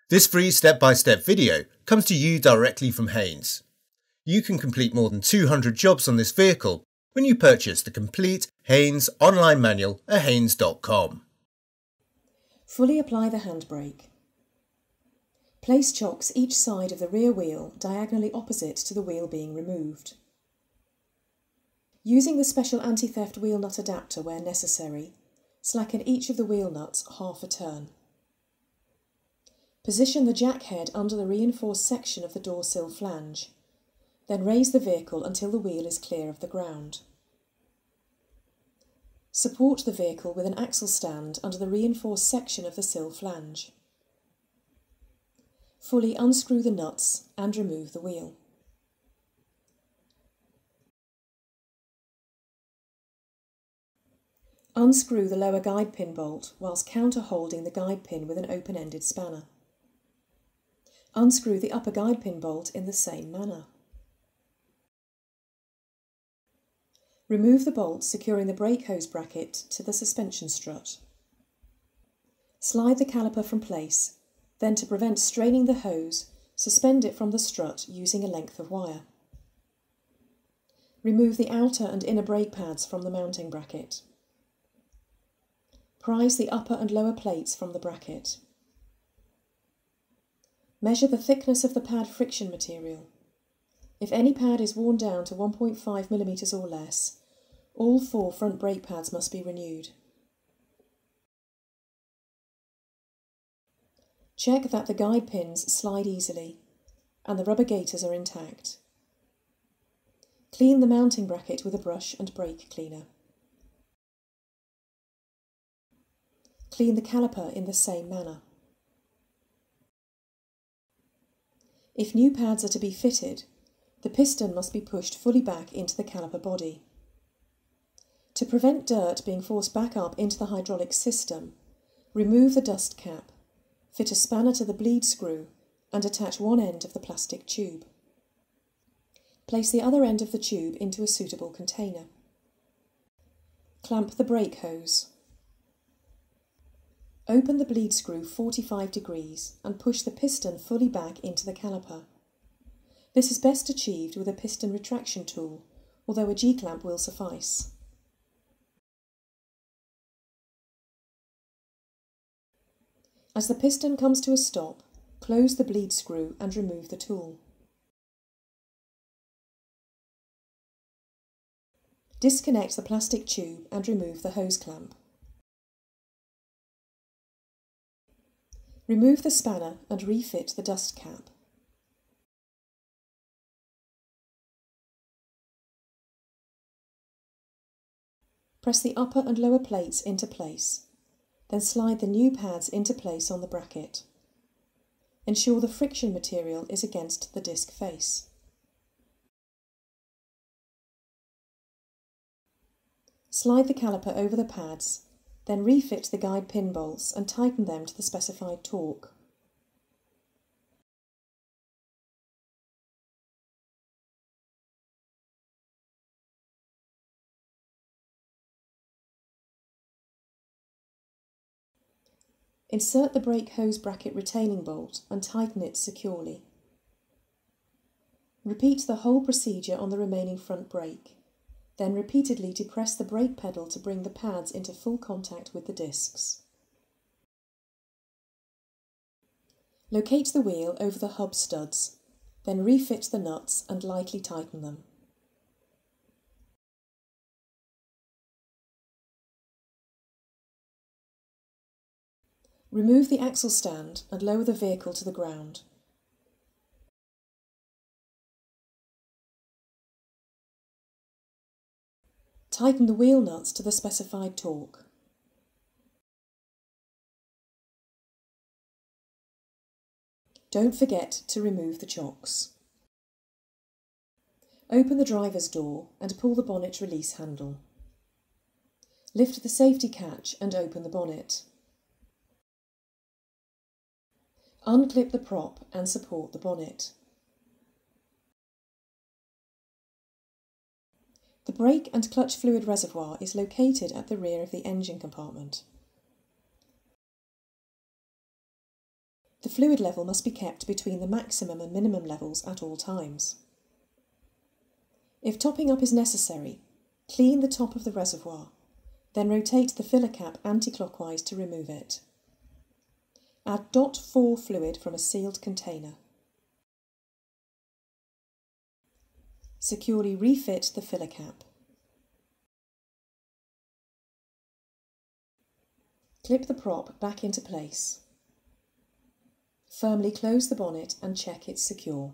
This free step-by-step video comes to you directly from Haynes. You can complete more than 200 jobs on this vehicle when you purchase the complete Haynes online manual at haynes.com. Fully apply the handbrake. Place chocks each side of the rear wheel diagonally opposite to the wheel being removed. Using the special anti-theft wheel nut adapter where necessary, slacken each of the wheel nuts half a turn. Position the jack head under the reinforced section of the door sill flange, then raise the vehicle until the wheel is clear of the ground. Support the vehicle with an axle stand under the reinforced section of the sill flange. Fully unscrew the nuts and remove the wheel. Unscrew the lower guide pin bolt whilst counter-holding the guide pin with an open-ended spanner. Unscrew the upper guide pin bolt in the same manner. Remove the bolt securing the brake hose bracket to the suspension strut. Slide the caliper from place, then to prevent straining the hose, suspend it from the strut using a length of wire. Remove the outer and inner brake pads from the mounting bracket. Prise the upper and lower plates from the bracket. Measure the thickness of the pad friction material. If any pad is worn down to 1.5 mm or less, all 4 front brake pads must be renewed. Check that the guide pins slide easily and the rubber gaiters are intact. Clean the mounting bracket with a brush and brake cleaner. Clean the caliper in the same manner. If new pads are to be fitted, the piston must be pushed fully back into the caliper body. To prevent dirt being forced back up into the hydraulic system, remove the dust cap, fit a spanner to the bleed screw and attach one end of the plastic tube. Place the other end of the tube into a suitable container. Clamp the brake hose. Open the bleed screw 45 degrees and push the piston fully back into the caliper. This is best achieved with a piston retraction tool, although a G-clamp will suffice. As the piston comes to a stop, close the bleed screw and remove the tool. Disconnect the plastic tube and remove the hose clamp. Remove the spanner and refit the dust cap. Press the upper and lower plates into place, then slide the new pads into place on the bracket. Ensure the friction material is against the disc face. Slide the caliper over the pads, then refit the guide pin bolts and tighten them to the specified torque. Insert the brake hose bracket retaining bolt and tighten it securely. Repeat the whole procedure on the remaining front brake. Then repeatedly depress the brake pedal to bring the pads into full contact with the discs. Locate the wheel over the hub studs, then refit the nuts and lightly tighten them. Remove the axle stand and lower the vehicle to the ground. Tighten the wheel nuts to the specified torque. Don't forget to remove the chocks. Open the driver's door and pull the bonnet release handle. Lift the safety catch and open the bonnet. Unclip the prop and support the bonnet. The brake and clutch fluid reservoir is located at the rear of the engine compartment. The fluid level must be kept between the maximum and minimum levels at all times. If topping up is necessary, clean the top of the reservoir, then rotate the filler cap anti-clockwise to remove it. Add DOT4 fluid from a sealed container. Securely refit the filler cap. Clip the prop back into place. Firmly close the bonnet and check it's secure.